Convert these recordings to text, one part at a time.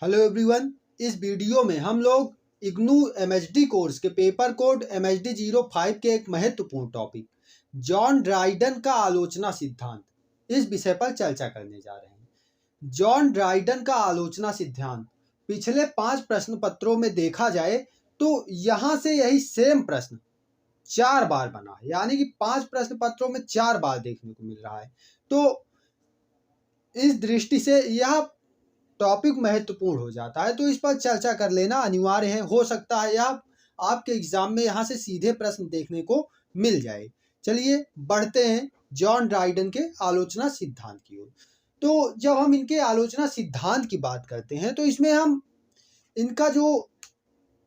Hello everyone. इस video में हम लोग इग्नू एमएचडी कोर्स के पेपर कोड एमएचडी 05 के एक महत्वपूर्ण टॉपिक जॉन ड्राइडन का आलोचना सिद्धांत इस विषय पर चर्चा करने जा रहे हैं। जॉन ड्राइडन का आलोचना सिद्धांत पिछले 5 प्रश्न पत्रों में देखा जाए तो यहाँ से यही सेम प्रश्न 4 बार बना है, यानी कि 5 प्रश्न पत्रों में 4 बार देखने को मिल रहा है। तो इस दृष्टि से यह टॉपिक महत्वपूर्ण हो जाता है, तो इस पर चर्चा कर लेना अनिवार्य है। हो सकता है या आपके एग्जाम में यहाँ से सीधे प्रश्न देखने को मिल जाए। चलिए बढ़ते हैं जॉन ड्राइडन के आलोचना सिद्धांत की ओर। तो जब हम इनके आलोचना सिद्धांत की बात करते हैं तो इसमें हम इनका जो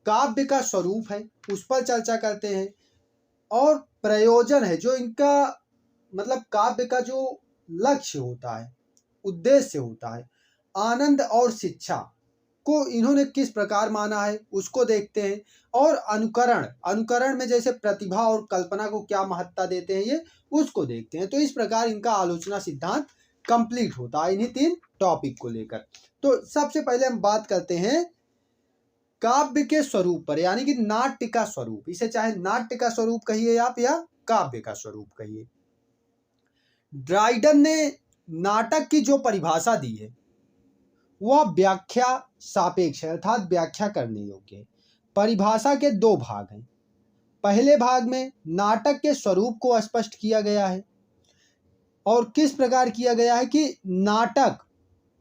काव्य का स्वरूप है उस पर चर्चा करते हैं और प्रयोजन है, जो इनका मतलब काव्य का जो लक्ष्य होता है, उद्देश्य होता है, आनंद और शिक्षा को इन्होंने किस प्रकार माना है उसको देखते हैं। और अनुकरण में जैसे प्रतिभा और कल्पना को क्या महत्ता देते हैं ये उसको देखते हैं। तो इस प्रकार इनका आलोचना सिद्धांत कंप्लीट होता है इन्हीं 3 टॉपिक को लेकर। तो सबसे पहले हम बात करते हैं काव्य के स्वरूप पर, यानी कि नाट्य का स्वरूप। इसे चाहे नाट्य का स्वरूप कहिए आप या काव्य का स्वरूप कहिए। ड्राइडन ने नाटक की जो परिभाषा दी है वह व्याख्या सापेक्ष है, अर्थात व्याख्या करने योग्य है। परिभाषा के 2 भाग हैं। पहले भाग में नाटक के स्वरूप को स्पष्ट किया गया है और किस प्रकार किया गया है कि नाटक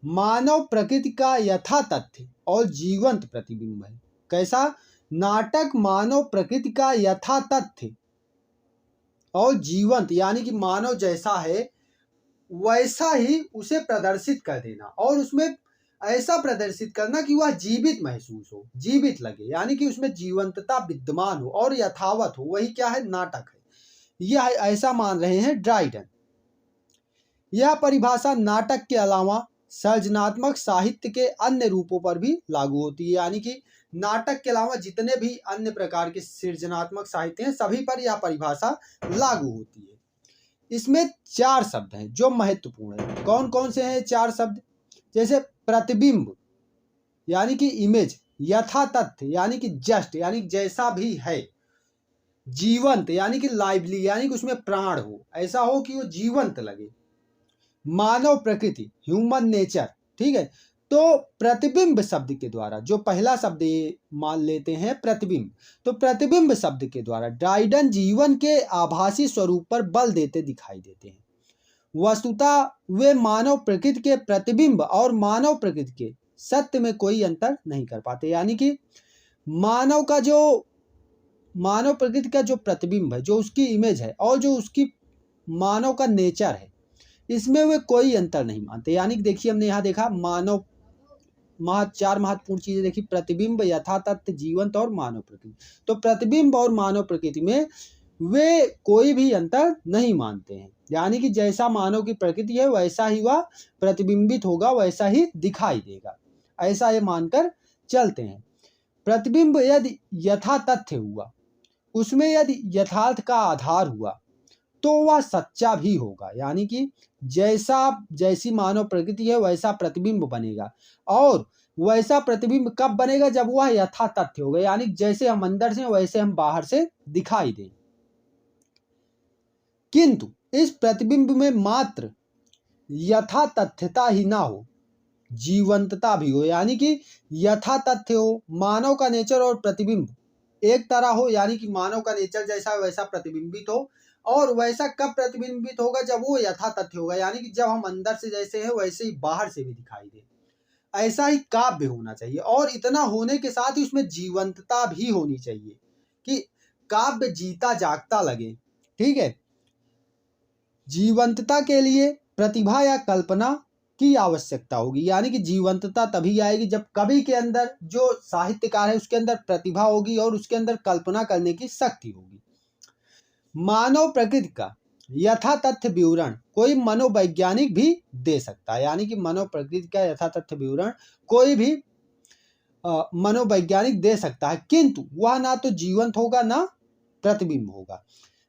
मानव प्रकृति का यथा तथ्य और जीवंत प्रतिबिंब है। कैसा? नाटक मानव प्रकृति का यथा तथ्य और जीवंत, यानी कि मानव जैसा है वैसा ही उसे प्रदर्शित कर देना और उसमें ऐसा प्रदर्शित करना कि वह जीवित महसूस हो, जीवित लगे, यानी कि उसमें जीवंतता विद्यमान हो और यथावत हो। वही क्या है? नाटक है। यह ऐसा मान रहे हैं ड्राइडन। यह परिभाषा नाटक के अलावा सर्जनात्मक साहित्य के अन्य रूपों पर भी लागू होती है, यानी कि नाटक के अलावा जितने भी अन्य प्रकार के सृजनात्मक साहित्य हैं सभी पर यह परिभाषा लागू होती है। इसमें 4 शब्द हैं जो महत्वपूर्ण है। कौन कौन से हैं 4 शब्द? जैसे प्रतिबिंब यानी कि इमेज, यथा तथ्य यानी कि जस्ट यानी जैसा भी है, जीवंत यानी कि लाइवली यानी कि उसमें प्राण हो, ऐसा हो कि वो जीवंत लगे, मानव प्रकृति ह्यूमन नेचर। ठीक है, तो प्रतिबिंब शब्द के द्वारा, जो पहला शब्द ये मान लेते हैं प्रतिबिंब, तो प्रतिबिंब शब्द के द्वारा ड्राइडन जीवन के आभासी स्वरूप पर बल देते दिखाई देते हैं। वस्तुतः वे मानव प्रकृति के प्रतिबिंब और मानव प्रकृति के सत्य में कोई अंतर नहीं कर पाते, यानी कि मानव प्रकृति का जो प्रतिबिंब है, जो उसकी इमेज है और जो उसकी मानव का नेचर है, इसमें वे कोई अंतर नहीं मानते। यानी कि देखिए हमने यहाँ देखा 4 महत्वपूर्ण चीजें देखी, प्रतिबिंब, यथा तथ्य, जीवंत और मानव प्रकृति। तो प्रतिबिंब और मानव प्रकृति में वे कोई भी अंतर नहीं मानते हैं, यानी कि जैसा मानव की प्रकृति है वैसा ही वह प्रतिबिंबित होगा, वैसा ही दिखाई देगा, ऐसा ये मानकर चलते हैं। प्रतिबिंब यदि यथा तथ्य हुआ, उसमें यदि यथार्थ का आधार हुआ तो वह सच्चा भी होगा, यानी कि जैसी मानव प्रकृति है वैसा प्रतिबिंब बनेगा। और वैसा प्रतिबिंब कब बनेगा? जब वह यथा तथ्य होगा, यानी जैसे हम अंदर से वैसे हम बाहर से दिखाई दें। किंतु इस प्रतिबिंब में मात्र यथा तथ्यता ही ना हो, जीवंतता भी हो, यानी कि यथा तथ्य हो, मानव का नेचर और प्रतिबिंब एक तरह हो, यानी कि मानव का नेचर जैसा वैसा प्रतिबिंबित हो। और वैसा कब प्रतिबिंबित होगा? जब वो यथा तथ्य होगा, यानी कि जब हम अंदर से जैसे हैं वैसे ही बाहर से भी दिखाई दे। ऐसा ही काव्य होना चाहिए और इतना होने के साथ ही उसमें जीवंतता भी होनी चाहिए कि काव्य जीता जागता लगे। ठीक है, जीवंतता के लिए प्रतिभा या कल्पना की आवश्यकता होगी, यानी कि जीवंतता तभी आएगी जब कवि के अंदर, जो साहित्यकार है उसके अंदर प्रतिभा होगी और उसके अंदर कल्पना करने की शक्ति होगी। मानव प्रकृति का यथा तथ्य विवरण कोई मनोवैज्ञानिक भी दे सकता है, यानी कि मानव प्रकृति का यथा तथ्य विवरण कोई भी मनोवैज्ञानिक दे सकता है, किंतु वह ना तो जीवंत होगा ना प्रतिबिंब होगा।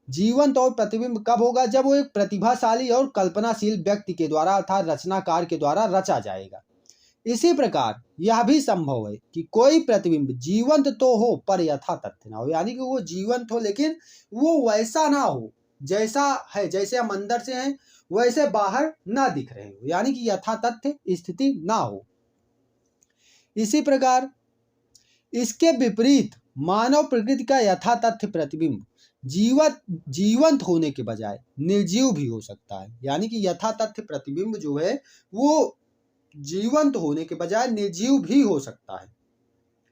जीवंत और प्रतिबिंब कब होगा? जब वो एक प्रतिभाशाली और कल्पनाशील व्यक्ति के द्वारा अर्थात रचनाकार के द्वारा रचा जाएगा। इसी प्रकार यह भी संभव है कि कोई प्रतिबिंब जीवंत तो हो पर यथा तथ्य ना हो, यानी कि वो जीवंत हो लेकिन वो वैसा ना हो जैसा है, जैसे हम अंदर से हैं वैसे बाहर ना दिख रहे हो, यानी कि यथा तथ्य स्थिति ना हो। इसी प्रकार इसके विपरीत मानव प्रकृति का यथा तथ्य प्रतिबिंब जीवंत होने के बजाय निर्जीव भी हो सकता है, यानी कि यथा तथ्य प्रतिबिंब जो है वो जीवंत होने के बजाय निर्जीव भी हो सकता है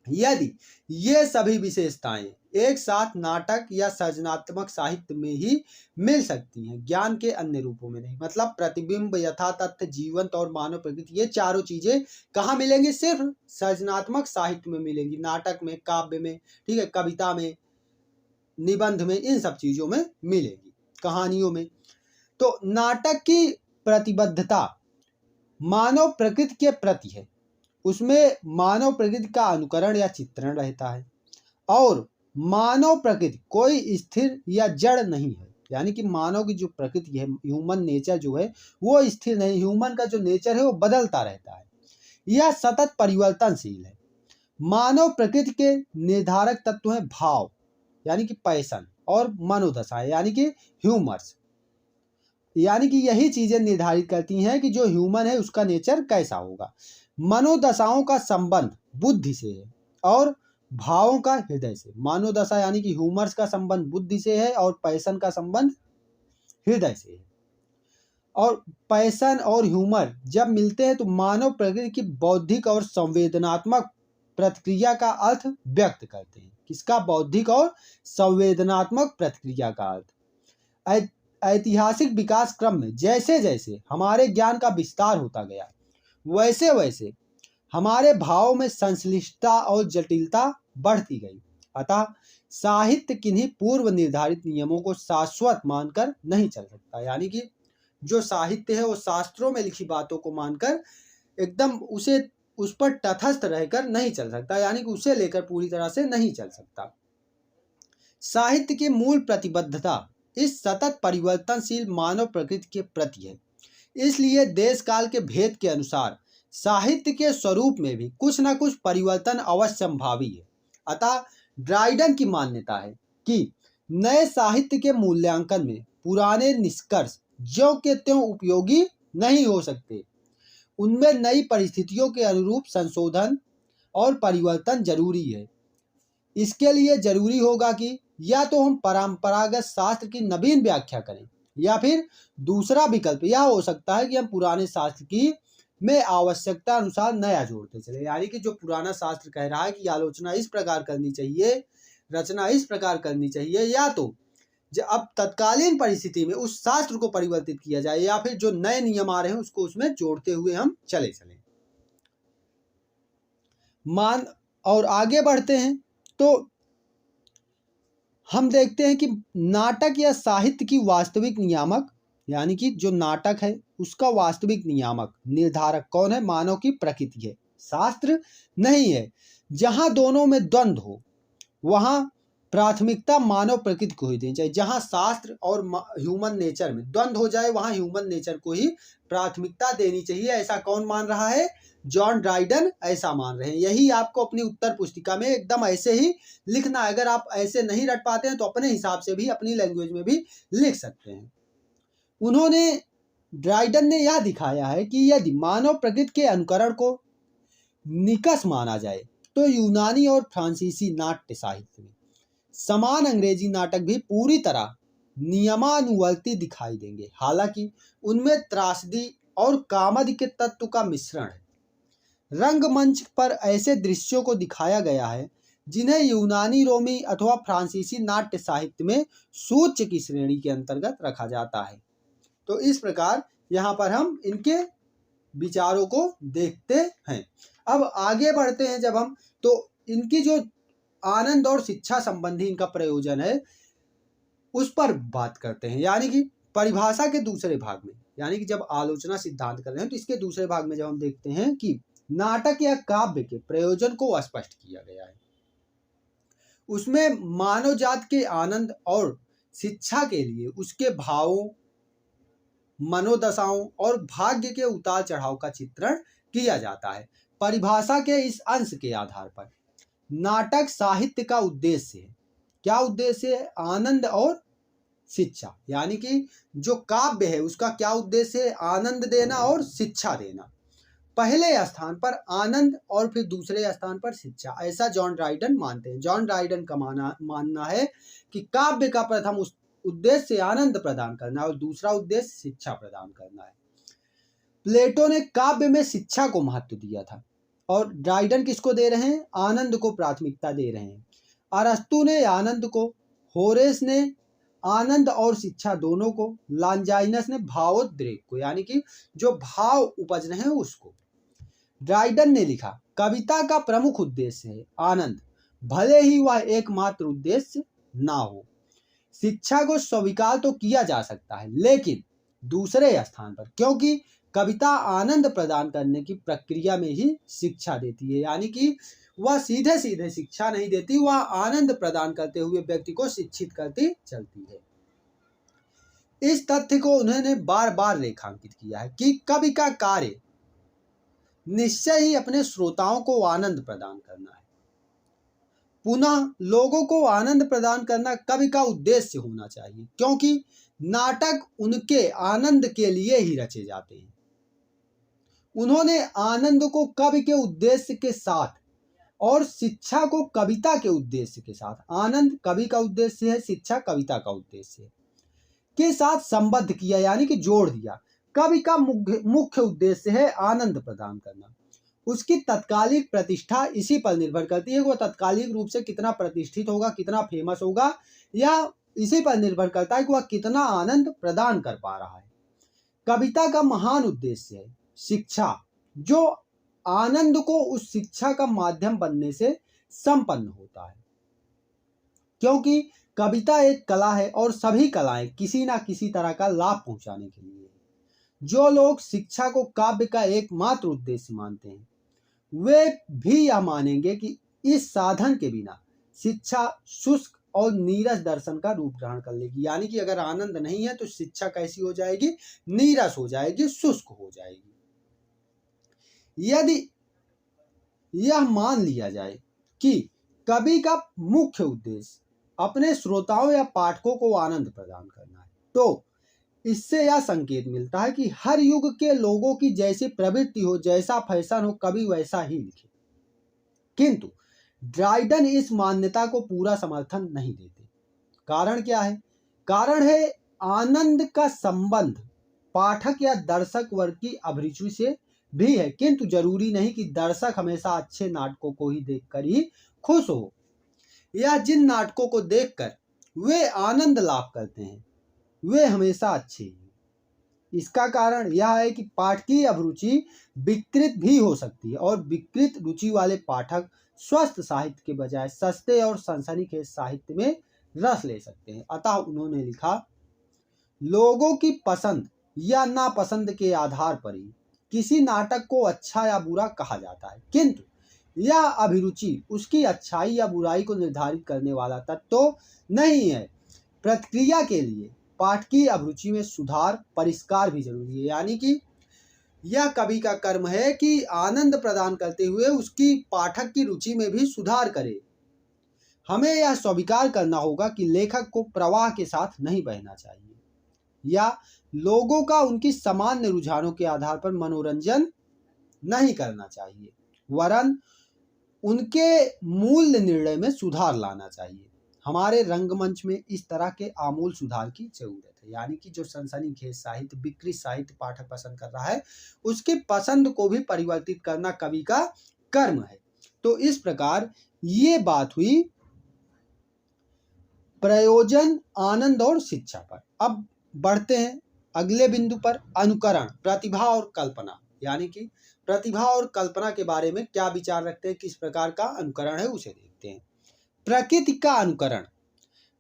यदि ये सभी विशेषताएं एक साथ नाटक या सृजनात्मक साहित्य में ही मिल सकती हैं, ज्ञान के अन्य रूपों में नहीं। मतलब प्रतिबिंब, यथा तथ्य, जीवंत और मानव प्रकृति, ये चारों चीजें कहाँ मिलेंगी? सिर्फ सृजनात्मक साहित्य में मिलेंगी, नाटक में, काव्य में, ठीक है, कविता में, निबंध में, इन सब चीजों में मिलेगी, कहानियों में। तो नाटक की प्रतिबद्धता मानव प्रकृति के प्रति है, उसमें मानव प्रकृति का अनुकरण या चित्रण रहता है, और मानव प्रकृति कोई स्थिर या जड़ नहीं है, यानी कि मानव की जो प्रकृति है, ह्यूमन नेचर जो है वो स्थिर नहीं, ह्यूमन का जो नेचर है वो बदलता रहता है, यह सतत परिवर्तनशील है। मानव प्रकृति के निर्धारक तत्व हैं भाव यानी कि पैशन, और मनोदशा यानी कि ह्यूमर्स, यानी कि यही चीजें निर्धारित करती हैं कि जो ह्यूमन है उसका नेचर कैसा होगा। मनोदशाओं का संबंध बुद्धि से है और भावों का हृदय से। मनोदशा यानी कि ह्यूमर्स का संबंध बुद्धि से है और पैशन का संबंध हृदय से है। और पैशन और ह्यूमर जब मिलते हैं तो मानव प्रकृति की बौद्धिक और संवेदनात्मक प्रतिक्रिया का अर्थ व्यक्त करते हैं। किसका? बौद्धिक और संवेदनात्मक प्रतिक्रिया का अर्थ। ऐतिहासिक विकास क्रम में जैसे जैसे हमारे ज्ञान का विस्तार होता गया वैसे वैसे हमारे भाव में संश्लिष्टता और जटिलता बढ़ती गई। अतः साहित्य किन्हीं पूर्व निर्धारित नियमों को शाश्वत मानकर नहीं चल सकता, यानी कि जो साहित्य है वो शास्त्रों में लिखी बातों को मानकर एकदम उस पर तटस्थ रहकर नहीं चल सकता, यानी कि उसे लेकर पूरी तरह से नहीं चल सकता। साहित्य की मूल प्रतिबद्धता इस सतत परिवर्तनशील मानव प्रकृति के प्रति है। इसलिए देश काल के भेद के अनुसार साहित्य के स्वरूप में भी कुछ न कुछ परिवर्तन अवश्य संभावी है। अतः ड्राइडन की मान्यता है कि नए साहित्य के मूल्यांकन में पुराने निष्कर्ष ज्यों के त्यों उपयोगी नहीं हो सकते, उनमें नई परिस्थितियों के अनुरूप संशोधन और परिवर्तन जरूरी है। इसके लिए जरूरी होगा कि या तो हम परंपरागत शास्त्र की नवीन व्याख्या करें, या फिर दूसरा विकल्प यह हो सकता है कि हम पुराने शास्त्र की में आवश्यकता अनुसार नया जोड़ते चले, यानी कि जो पुराना शास्त्र कह रहा है कि आलोचना इस प्रकार करनी चाहिए, रचना इस प्रकार करनी चाहिए, या तो अब तत्कालीन परिस्थिति में उस शास्त्र को परिवर्तित किया जाए, या फिर जो नए नियम आ रहे हैं उसको उसमें जोड़ते हुए हम चले और आगे बढ़ते हैं। तो हम देखते हैं कि नाटक या साहित्य की वास्तविक नियामक, यानी कि जो नाटक है उसका वास्तविक नियामक निर्धारक कौन है? मानव की प्रकृति है, शास्त्र नहीं है। जहां दोनों में द्वंद्व हो वहां प्राथमिकता मानव प्रकृति को ही देनी चाहिए। जहां शास्त्र और ह्यूमन नेचर में द्वंद्व हो जाए वहां ह्यूमन नेचर को ही प्राथमिकता देनी चाहिए। ऐसा कौन मान रहा है? जॉन ड्राइडन ऐसा मान रहे हैं। यही आपको अपनी उत्तर पुस्तिका में एकदम ऐसे ही लिखना है। अगर आप ऐसे नहीं रट पाते हैं तो अपने हिसाब से भी अपनी लैंग्वेज में भी लिख सकते हैं। उन्होंने, ड्राइडन ने यह दिखाया है कि यदि मानव प्रकृति के अनुकरण को निकष माना जाए तो यूनानी और फ्रांसीसी नाट्य साहित्य में समान अंग्रेजी नाटक भी पूरी तरह नियमानुवर्ती दिखाई देंगे, हालांकि उनमें त्रासदी और कामद के तत्व का मिश्रण है। रंगमंच पर ऐसे दृश्यों को दिखाया गया है जिन्हें यूनानी, रोमी अथवा फ्रांसीसी नाट्य साहित्य में सूच्य की श्रेणी के अंतर्गत रखा जाता है। तो इस प्रकार यहाँ पर हम इनके विचारों को देखते हैं। अब आगे बढ़ते हैं जब हम, तो इनकी जो आनंद और शिक्षा संबंधी इनका प्रयोजन है उस पर बात करते हैं। यानी कि परिभाषा के दूसरे भाग में, यानी कि जब आलोचना सिद्धांत कर रहे हैं तो इसके दूसरे भाग में जब हम देखते हैं कि नाटक या काव्य के प्रयोजन को स्पष्ट किया गया है, उसमें मानव जात के आनंद और शिक्षा के लिए उसके भावों, मनोदशाओं और भाग्य के उतार चढ़ाव का चित्रण किया जाता है। परिभाषा के इस अंश के आधार पर नाटक साहित्य का उद्देश्य है। क्या उद्देश्य है? आनंद और शिक्षा। यानी कि जो काव्य है उसका क्या उद्देश्य है? आनंद देना और शिक्षा देना। पहले स्थान पर आनंद और फिर दूसरे स्थान पर शिक्षा, ऐसा जॉन ड्राइडन मानते हैं। जॉन ड्राइडन का मानना है कि काव्य का प्रथम उद्देश्य आनंद प्रदान करना और दूसरा उद्देश्य शिक्षा प्रदान करना है। प्लेटो ने काव्य में शिक्षा को महत्व दिया था और ड्राइडन किसको दे रहे हैं? आनंद को प्राथमिकता दे रहे हैं। अरस्तु ने आनंद को, होरेस ने आनंद और शिक्षा दोनों को, लॉन्जाइनस ने भावोद्रेक को, यानी कि जो भाव उपज रहे हैं उसको। ड्राइडन ने लिखा, कविता का प्रमुख उद्देश्य है आनंद, भले ही वह एकमात्र उद्देश्य ना हो। शिक्षा को स्वीकार तो किया जा सकता है लेकिन दूसरे स्थान पर, क्योंकि कविता आनंद प्रदान करने की प्रक्रिया में ही शिक्षा देती है। यानी कि वह सीधे सीधे शिक्षा नहीं देती, वह आनंद प्रदान करते हुए व्यक्ति को शिक्षित करती चलती है। इस तथ्य को उन्होंने बार बार रेखांकित किया है कि कवि का कार्य निश्चय ही अपने श्रोताओं को आनंद प्रदान करना है। पुनः लोगों को आनंद प्रदान करना कवि का उद्देश्य होना चाहिए, क्योंकि नाटक उनके आनंद के लिए ही रचे जाते हैं। उन्होंने आनंद को कवि के उद्देश्य के साथ और शिक्षा को कविता के उद्देश्य के साथ, आनंद कवि का उद्देश्य है, शिक्षा कविता का उद्देश्य है, के साथ संबद्ध किया, यानी कि जोड़ दिया। कवि का मुख्य उद्देश्य है आनंद प्रदान करना। उसकी तत्कालिक प्रतिष्ठा इसी पर निर्भर करती है, वो तत्कालिक रूप से कितना प्रतिष्ठित होगा, कितना फेमस होगा, या इसी पर निर्भर करता है कि वह कितना आनंद प्रदान कर पा रहा है। कविता का महान उद्देश्य है शिक्षा, जो आनंद को उस शिक्षा का माध्यम बनने से संपन्न होता है। क्योंकि कविता एक कला है और सभी कलाएं किसी ना किसी तरह का लाभ पहुंचाने के लिए। जो लोग शिक्षा को काव्य का एकमात्र उद्देश्य मानते हैं वे भी यह मानेंगे कि इस साधन के बिना शिक्षा शुष्क और नीरस दर्शन का रूप ग्रहण कर लेगी। यानी कि अगर आनंद नहीं है तो शिक्षा कैसी हो जाएगी? नीरस हो जाएगी, शुष्क हो जाएगी। यदि यह मान लिया जाए कि कवि का मुख्य उद्देश्य अपने श्रोताओं या पाठकों को आनंद प्रदान करना है, तो इससे यह संकेत मिलता है कि हर युग के लोगों की जैसी प्रवृत्ति हो, जैसा फैशन हो, कवि वैसा ही लिखे। किंतु ड्राइडन इस मान्यता को पूरा समर्थन नहीं देते। कारण क्या है? कारण है आनंद का संबंध पाठक या दर्शक वर्ग की अभिरुचि से भी है, किंतु जरूरी नहीं कि दर्शक हमेशा अच्छे नाटकों को ही देखकर ही खुश हो, या जिन नाटकों को देखकर वे आनंद लाभ करते हैं वे हमेशा अच्छे हैं। इसका कारण यह है कि पाठकीय अभिरुचि विकृत भी हो सकती है और विकृत रुचि वाले पाठक स्वस्थ साहित्य के बजाय सस्ते और सनसनीखेज साहित्य में रस ले सकते हैं। अतः उन्होंने लिखा, लोगों की पसंद या नापसंद के आधार पर ही किसी नाटक को अच्छा या बुरा कहा जाता है, किंतु यह अभिरुचि उसकी अच्छाई या बुराई को निर्धारित करने वाला तत्व तो नहीं है। प्रतिक्रिया के लिए पाठकीय अभिरुचि में सुधार, परिष्कार भी जरूरी है। यानी कि यह कवि का कर्म है कि आनंद प्रदान करते हुए उसकी पाठक की रुचि में भी सुधार करे। हमें यह स्वीकार करना होगा कि लेखक को प्रवाह के साथ नहीं बहना चाहिए या लोगों का उनकी सामान्य रुझानों के आधार पर मनोरंजन नहीं करना चाहिए, वरन उनके मूल्य निर्णय में सुधार लाना चाहिए। हमारे रंगमंच में इस तरह के आमूल सुधार की जरूरत है। यानी कि जो सनसनीखेज साहित्य, विकृत साहित्य पाठक पसंद कर रहा है, उसकी पसंद को भी परिवर्तित करना कवि का कर्म है। तो इस प्रकार ये बात हुई प्रयोजन, आनंद और शिक्षा पर। अब बढ़ते हैं अगले बिंदु पर, अनुकरण, प्रतिभा और कल्पना। यानी कि प्रतिभा और कल्पना के बारे में क्या विचार रखते हैं, किस प्रकार का अनुकरण है, उसे देखते हैं। प्रकृति का अनुकरण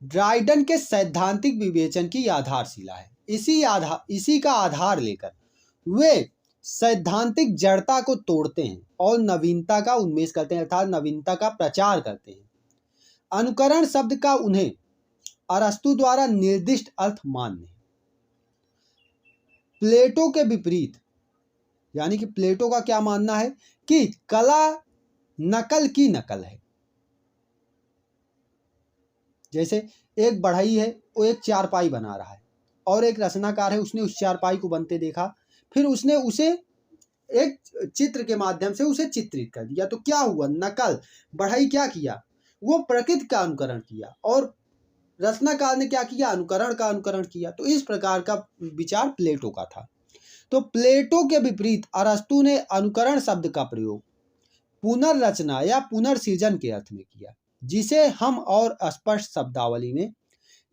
ड्राइडन के सैद्धांतिक विवेचन की आधारशिला है। इसी का आधार लेकर वे सैद्धांतिक जड़ता को तोड़ते हैं और नवीनता का उन्मेष करते हैं, अर्थात नवीनता का प्रचार करते हैं। अनुकरण शब्द का उन्हें अरस्तु द्वारा निर्दिष्ट अर्थ मान्य है। प्लेटो के विपरीत, यानी कि प्लेटो का क्या मानना है कि कला नकल की नकल है। जैसे एक बढ़ई है, वो एक चारपाई बना रहा है और एक रचनाकार है, उसने उस चारपाई को बनते देखा, फिर उसने उसे एक चित्र के माध्यम से उसे चित्रित कर दिया। तो क्या हुआ? नकल। बढ़ई क्या किया? वो प्रकृति का अनुकरण किया, और रचनाकार ने क्या किया? अनुकरण का अनुकरण किया। तो इस प्रकार का विचार प्लेटो का था। तो प्लेटो के विपरीत अरस्तु ने अनुकरण शब्द का प्रयोग पुनर्रचना या पुनर्सृजन के अर्थ में किया, जिसे हम और स्पष्ट शब्दावली में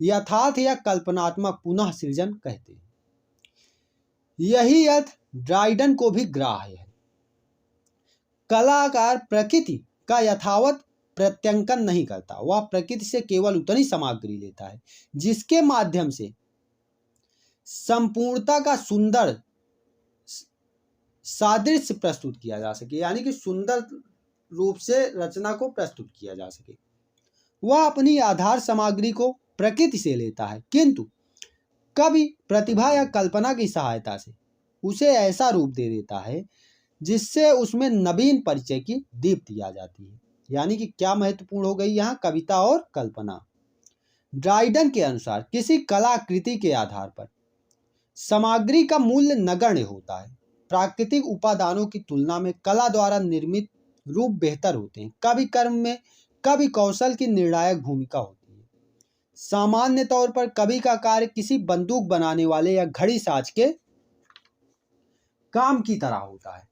यथार्थ या कल्पनात्मक पुनः सृजन कहते हैं। यही अर्थ ड्राइडन को भी ग्राह्य है। कलाकार प्रकृति का यथावत प्रत्यंकन नहीं करता, वह प्रकृति से केवल उतनी सामग्री लेता है जिसके माध्यम से संपूर्णता का सुंदर सादृश्य प्रस्तुत किया जा सके, यानी कि सुंदर रूप से रचना को प्रस्तुत किया जा सके। वह अपनी आधार सामग्री को प्रकृति से लेता है, किंतु कभी प्रतिभा या कल्पना की सहायता से उसे ऐसा रूप दे देता है जिससे उसमें नवीन परिचय की दीप्ति आ जाती है। यानी कि क्या महत्वपूर्ण हो गई यहाँ? कविता और कल्पना। ड्राइडन के अनुसार किसी कलाकृति के आधार पर सामग्री का मूल्य नगण्य होता है। प्राकृतिक उपादानों की तुलना में कला द्वारा निर्मित रूप बेहतर होते हैं। कवि कर्म में कवि कौशल की निर्णायक भूमिका होती है। सामान्य तौर पर कवि का कार्य किसी बंदूक बनाने वाले या घड़ी साज के काम की तरह होता है।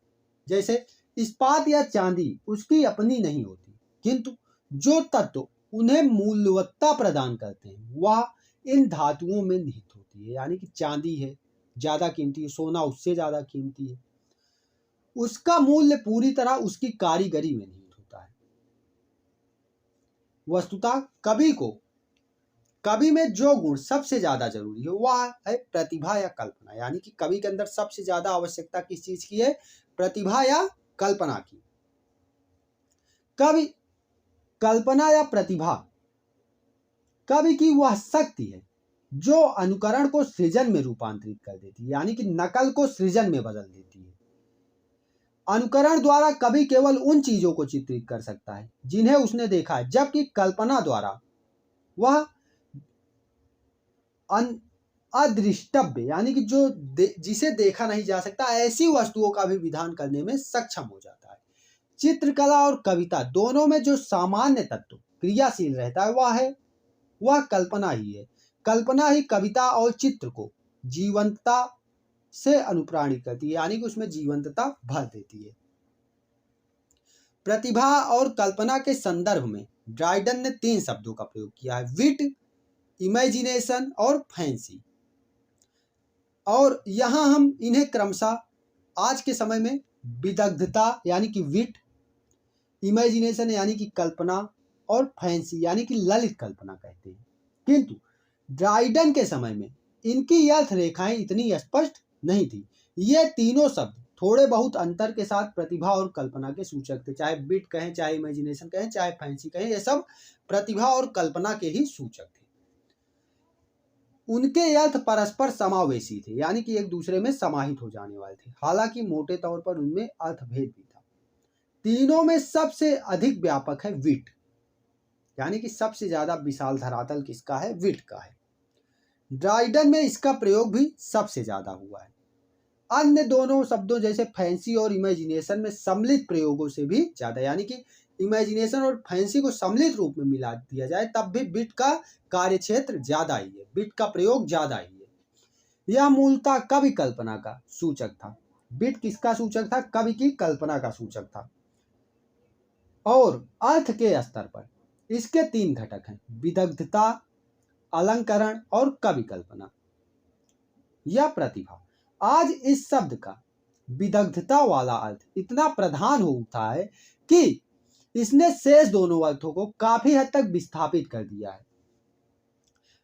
जैसे इस्पात या चांदी उसकी अपनी नहीं होती, किंतु जो तत्व उन्हें मूल्यवत्ता प्रदान करते हैं वह इन धातुओं में निहित होती है। यानी कि चांदी है ज्यादा कीमती है, सोना उससे ज्यादा कीमती है, उसका मूल्य पूरी तरह उसकी कारीगरी में निहित होता है। वस्तुतः कवि में जो गुण सबसे ज्यादा जरूरी है वह है प्रतिभा या कल्पना। यानी कि कवि के अंदर सबसे ज्यादा आवश्यकता किस चीज की है? प्रतिभा या कल्पना की। कवि कल्पना या प्रतिभा कवि की वह शक्ति है जो अनुकरण को सृजन में रूपांतरित कर देती है, यानी कि नकल को सृजन में बदल देती है। अनुकरण द्वारा कवि केवल उन चीजों को चित्रित कर सकता है जिन्हें उसने देखा है, जबकि कल्पना द्वारा वह अदृष्टव्य यानी कि जिसे देखा नहीं जा सकता ऐसी वस्तुओं का भी विधान करने में सक्षम हो जाता है। चित्रकला और कविता दोनों में जो सामान्य तत्व क्रियाशील रहता है वह कल्पना ही है। कल्पना ही कविता और चित्र को जीवंतता से अनुप्राणित करती है, यानी कि उसमें जीवंतता भर देती है। प्रतिभा और कल्पना के संदर्भ में ड्राइडन ने 3 शब्दों का प्रयोग किया है: विट, इमेजिनेशन और फैंसी। और यहाँ हम इन्हें क्रमशः आज के समय में विदग्धता यानी कि विट, इमेजिनेशन यानी कि कल्पना और फैंसी यानी कि ललित कल्पना कहते हैं। किंतु ड्राइडन के समय में इनकी अर्थ रेखाएं इतनी स्पष्ट नहीं थी। ये तीनों शब्द थोड़े बहुत अंतर के साथ प्रतिभा और कल्पना के सूचक थे। चाहे विट कहें, चाहे इमेजिनेशन कहें, चाहे फैंसी कहें, ये सब प्रतिभा और कल्पना के ही सूचक थे। उनके अर्थ परस्पर समावेशी थे, यानी कि एक दूसरे में समाहित हो जाने वाले थे। हालांकि मोटे तौर पर उनमें अर्थभेद भी था। तीनों में सबसे अधिक व्यापक है विट, यानी कि सबसे ज्यादा विशाल धरातल किसका है? विट का है। ड्राइडन में इसका प्रयोग भी सबसे ज्यादा हुआ है। अन्य दोनों शब्दों जैसे फैंसी और इमेजिनेशन में सम्मिलित प्रयोगों से भी ज्यादा, यानी कि इमेजिनेशन और फैंसी को सम्मिलित रूप में मिला दिया जाए तब भी बिट का कार्यक्षेत्र ज्यादा ही है, बिट का प्रयोग ज्यादा ही है। यह मूलतः कवि कल्पना का सूचक था। बिट किसका सूचक था? कवि की कल्पना का सूचक था। और अर्थ के स्तर पर इसके 3 घटक हैं: विदग्धता, अलंकरण और कवि कल्पना या प्रतिभा। आज इस शब्द का विदग्धता वाला अर्थ इतना प्रधान हो उठा है कि इसने शेष दोनों अर्थों को काफी हद तक विस्थापित कर दिया है।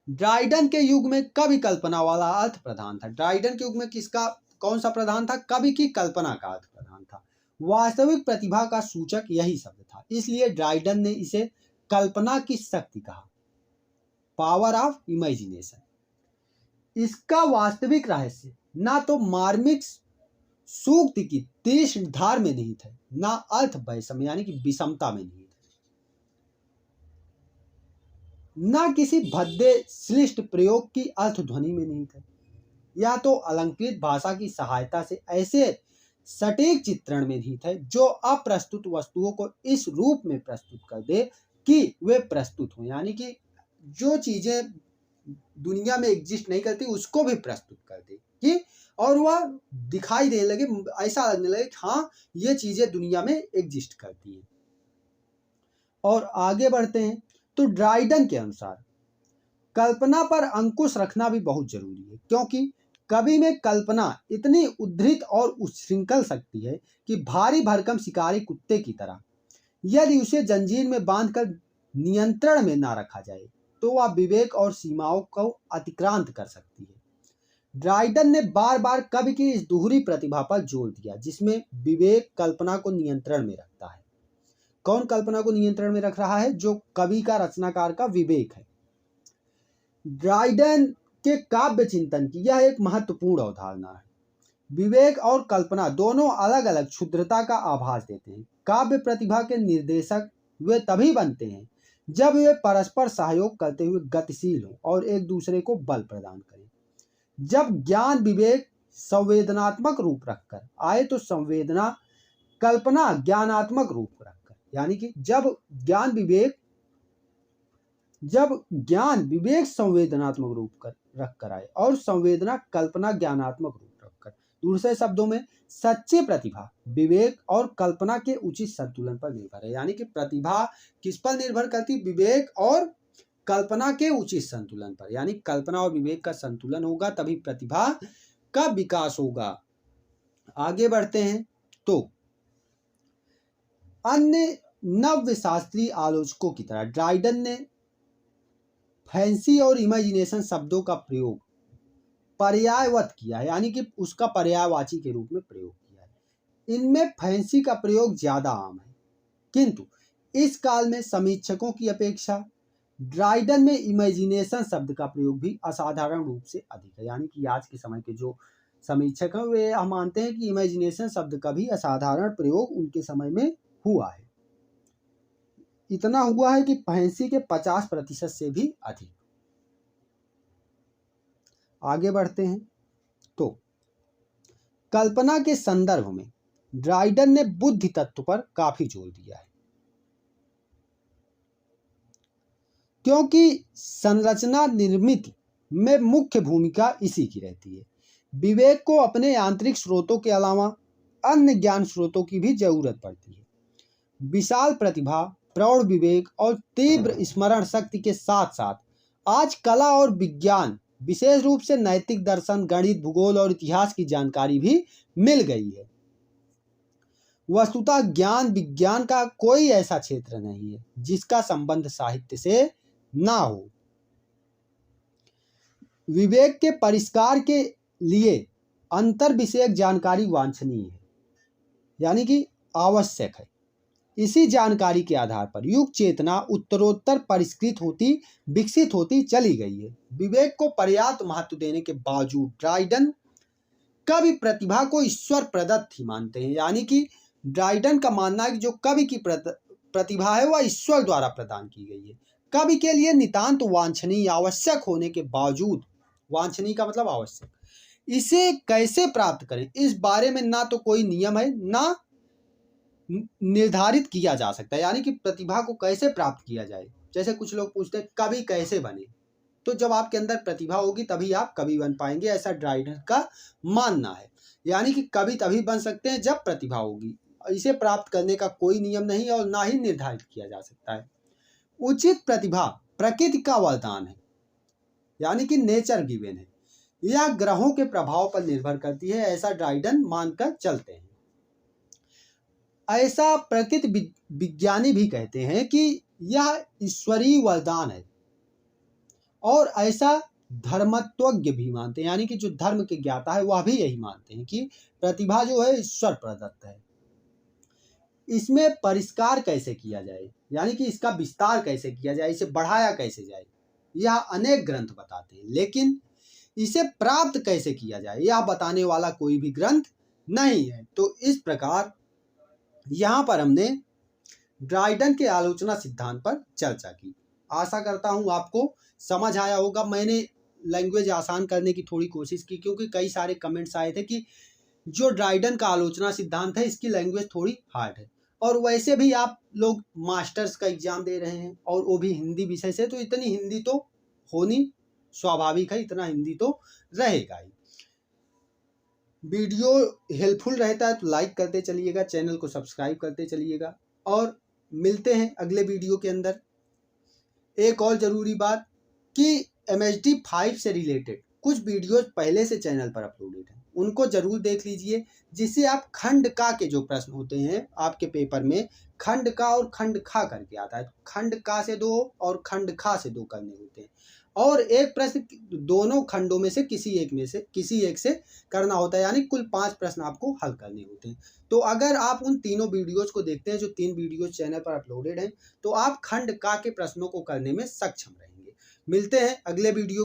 ड्राइडन के युग में कवि कल्पना वाला अर्थ प्रधान था। ड्राइडन के युग में किसका कौन सा प्रधान था? कवि की कल्पना का अर्थ प्रधान था। वास्तविक प्रतिभा का सूचक यही शब्द था, इसलिए ड्राइडन ने इसे कल्पना की शक्ति कहा, पावर ऑफ इमेजिनेशन। इसका वास्तविक रहस्य ना तो मार्मिक्स सूक्ति की तीक्ष्ण धार में निहित है, ना अर्थ वैषम्य यानी कि विषमता में निहित है, ना किसी भद्दे श्लिष्ट प्रयोग की अर्थ ध्वनि में निहित है। यह तो अलंकृत भाषा की सहायता से ऐसे सटीक चित्रण में निहित है जो अप्रस्तुत वस्तुओं को इस रूप में प्रस्तुत कर दे कि वे प्रस्तुत हो, यानी कि जो चीजें दुनिया में एग्जिस्ट नहीं करती उसको भी प्रस्तुत कर दे कि और वह दिखाई देने लगे, ऐसा लगने लगे कि हाँ ये चीजें दुनिया में एग्जिस्ट करती हैं। और आगे बढ़ते हैं तो ड्राइडन के अनुसार कल्पना पर अंकुश रखना भी बहुत जरूरी है, क्योंकि कवि में कल्पना इतनी उद्धृत और उच्छृंखल सकती है कि भारी भरकम शिकारी कुत्ते की तरह यदि उसे जंजीर में बांधकर नियंत्रण में ना रखा जाए तो वह विवेक और सीमाओं को अतिक्रांत कर सकती है। ड्राइडन ने बार बार कवि की इस दोहरी प्रतिभा पर जोर दिया जिसमें विवेक कल्पना को नियंत्रण में रखता है। कौन कल्पना को नियंत्रण में रख रहा है? जो कवि का, रचनाकार का विवेक है। ड्राइडन के काव्य चिंतन की यह एक महत्वपूर्ण अवधारणा है। विवेक और कल्पना दोनों अलग अलग क्षुद्रता का आभास देते हैं। काव्य प्रतिभा के निर्देशक वे तभी बनते हैं जब वे परस्पर सहयोग करते हुए गतिशील हों और एक दूसरे को बल प्रदान करें। जब ज्ञान विवेक संवेदनात्मक रूप रखकर आए तो संवेदना कल्पना ज्ञानात्मक रूप रखकर, यानी कि जब ज्ञान विवेक संवेदनात्मक रूप रखकर आए और संवेदना कल्पना ज्ञानात्मक रूप रखकर। दूसरे शब्दों में सच्ची प्रतिभा विवेक और कल्पना के उचित संतुलन पर निर्भर है, यानी कि प्रतिभा किस पर निर्भर करती? विवेक और कल्पना के उचित संतुलन पर, यानी कल्पना और विवेक का संतुलन होगा तभी प्रतिभा का विकास होगा। आगे बढ़ते हैं तो अन्य नव्य शास्त्रीय आलोचकों की तरह ड्राइडन ने फैंसी और इमेजिनेशन शब्दों का प्रयोग पर्यायवत किया है, यानी कि उसका पर्यायवाची के रूप में प्रयोग किया है। इनमें फैंसी का प्रयोग ज्यादा आम है, किंतु इस काल में समीक्षकों की अपेक्षा ड्राइडन में इमेजिनेशन शब्द का प्रयोग भी असाधारण रूप से अधिक है, यानी कि आज के समय के जो समीक्षक हैं वे हम मानते हैं कि इमेजिनेशन शब्द का भी असाधारण प्रयोग उनके समय में हुआ है। इतना हुआ है कि फैंसी के 50% से भी अधिक। आगे बढ़ते हैं तो कल्पना के संदर्भ में ड्राइडन ने बुद्धि तत्व पर काफी जोर दिया है, क्योंकि संरचना निर्मित में मुख्य भूमिका इसी की रहती है। विवेक को अपने आंतरिक स्रोतों के अलावा अन्य ज्ञान स्रोतों की भी जरूरत पड़ती है। विशाल प्रतिभा, प्रौढ़ विवेक और तीव्र स्मरण शक्ति के साथ साथ आज कला और विज्ञान, विशेष रूप से नैतिक दर्शन, गणित, भूगोल और इतिहास की जानकारी भी मिल गई है। वस्तुतः ज्ञान विज्ञान का कोई ऐसा क्षेत्र नहीं है जिसका संबंध साहित्य से ना हो। विवेक के परिष्कार के लिए अंतर विषयक जानकारी वांछनीय है, यानी कि आवश्यक है। इसी जानकारी के आधार पर युग चेतना उत्तरोत्तर परिष्कृत होती, विकसित होती चली गई है। विवेक को पर्याप्त महत्व देने के बावजूद ड्राइडन कवि प्रतिभा को ईश्वर प्रदत्त ही मानते हैं, यानी कि ड्राइडन का मानना है कि जो कवि की प्रतिभा है वह ईश्वर द्वारा प्रदान की गई है। कवि के लिए नितांत वांछनीय, आवश्यक होने के बावजूद, वांछनीय का मतलब आवश्यक, इसे कैसे प्राप्त करें इस बारे में ना तो कोई नियम है ना निर्धारित किया जा सकता है, यानी कि प्रतिभा को कैसे प्राप्त किया जाए। जैसे कुछ लोग पूछते हैं कवि कैसे बने, तो जब आपके अंदर प्रतिभा होगी तभी आप कवि बन पाएंगे, ऐसा ड्राइडन का मानना है। यानी कि कवि तभी बन सकते हैं जब प्रतिभा होगी, इसे प्राप्त करने का कोई नियम नहीं और ना ही निर्धारित किया जा सकता है। उचित प्रतिभा प्रकृति का वरदान है, यानी कि नेचर गिवन है, यह ग्रहों के प्रभाव पर निर्भर करती है, ऐसा ड्राइडन मानकर चलते हैं। ऐसा प्रकृति विज्ञानी भी कहते हैं कि यह ईश्वरीय वरदान है, और ऐसा धर्मत्वज्ञ भी मानते हैं, यानी कि जो धर्म के ज्ञाता है वह भी यही मानते हैं कि प्रतिभा जो है ईश्वर प्रदत्त है। इसमें परिष्कार कैसे किया जाए, यानी कि इसका विस्तार कैसे किया जाए, इसे बढ़ाया कैसे जाए, यह अनेक ग्रंथ बताते हैं, लेकिन इसे प्राप्त कैसे किया जाए यह बताने वाला कोई भी ग्रंथ नहीं है। तो इस प्रकार यहाँ पर हमने ड्राइडन के आलोचना सिद्धांत पर चर्चा की। आशा करता हूँ आपको समझ आया होगा। मैंने लैंग्वेज आसान करने की थोड़ी कोशिश की, क्योंकि कई सारे कमेंट्स आए थे कि जो ड्राइडन का आलोचना सिद्धांत है इसकी लैंग्वेज थोड़ी हार्ड है, और वैसे भी आप लोग मास्टर्स का एग्जाम दे रहे हैं और वो भी हिंदी विषय से, तो इतनी हिंदी तो होनी स्वाभाविक है, इतना हिंदी तो रहेगा ही। वीडियो हेल्पफुल रहता है तो लाइक करते चलिएगा, चैनल को सब्सक्राइब करते चलिएगा, और मिलते हैं अगले वीडियो के अंदर। एक और ज़रूरी बात कि MHD 5 से रिलेटेड कुछ वीडियोज पहले से चैनल पर अपलोडेड हैं, उनको ज़रूर देख लीजिए, जिससे आप खंड का के जो प्रश्न होते हैं आपके पेपर में, खंड का और खंड खा करके आता है, तो खंड का से 2 और खंड खा से 2 करने होते हैं, और एक प्रश्न दोनों खंडों में से किसी एक से करना होता है, यानी कुल 5 प्रश्न आपको हल करने होते हैं। तो अगर आप उन तीनों वीडियोज को देखते हैं, जो 3 वीडियोज चैनल पर अपलोडेड हैं, तो आप खंड का के प्रश्नों को करने में सक्षम रहेंगे। मिलते हैं अगले वीडियो